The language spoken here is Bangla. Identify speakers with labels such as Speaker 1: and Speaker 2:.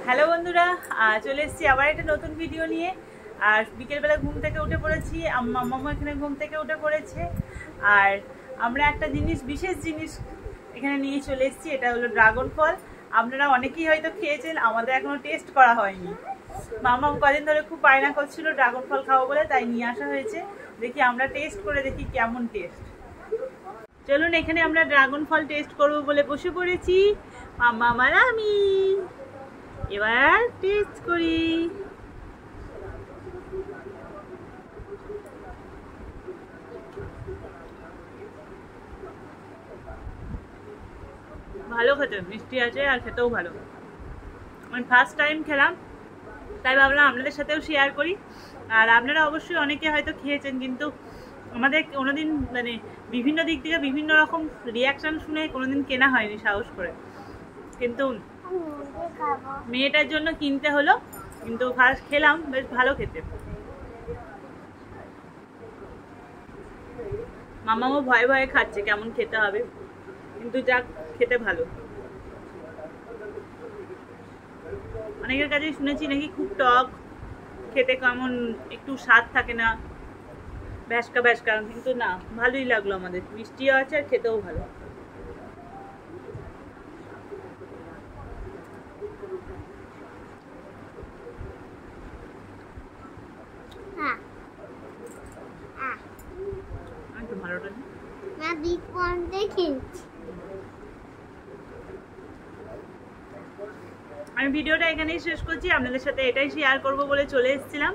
Speaker 1: হ্যালো বন্ধুরা, চলে এসেছি আবার একটা নতুন ভিডিও নিয়ে। আর বিকেলবেলা ঘুম থেকে উঠে পড়েছি, মাম্মা এখানে ঘুম থেকে উঠে পড়েছে। আর আমরা একটা বিশেষ জিনিস এখানে নিয়ে চলে এসেছি, এটা হলো ড্রাগন ফল। আপনারা অনেকেই হয়তো খেয়েছেন, আমাদের এখনো টেস্ট করা হয়নি। মাম্মা কদিন ধরে খুব বায়না করছিল ড্রাগন ফল খাবো বলে, তাই নিয়ে আসা হয়েছে। দেখি আমরা টেস্ট করে দেখি কেমন টেস্ট। চলুন, এখানে আমরা ড্রাগন ফল টেস্ট করবো বলে বসে পড়েছি। মাম্মা আর আমি এবার টেস্ট করি। ভালো খেতে, মিষ্টি আছে আর খেতেও ভালো। আমি ফার্স্ট টাইম খেলাম, তাই ভাবলাম আপনাদের সাথেও শেয়ার করি। আর আপনারা অবশ্যই অনেকে হয়তো খেয়েছেন, কিন্তু আমাদের কোনোদিন মানে বিভিন্ন দিক থেকে বিভিন্ন রকম রিয়াকশান শুনে কোনোদিন কেনা হয়নি সাহস করে। কিন্তু মেয়েটার জন্য কিনতে হলো, কিন্তু ফার্স্ট খেলাম, বেশ ভালো খেতে। মামাও ভয়ে ভয়ে খাচ্ছে কেমন খেতে হবে, কিন্তু যাক খেতে ভালো। অনেকের কাছেই শুনেছি নাকি খুব টক খেতে, কেমন একটু স্বাদ থাকে না, ভ্যাসকা ভ্যাসকা, কিন্তু না, ভালোই লাগলো আমাদের। মিষ্টিও আছে আর খেতেও ভালো। আমি ভিডিওটা এখানেই শেষ করছি, আপনাদের সাথে এটাই শেয়ার করব বলে চলে এসেছিলাম।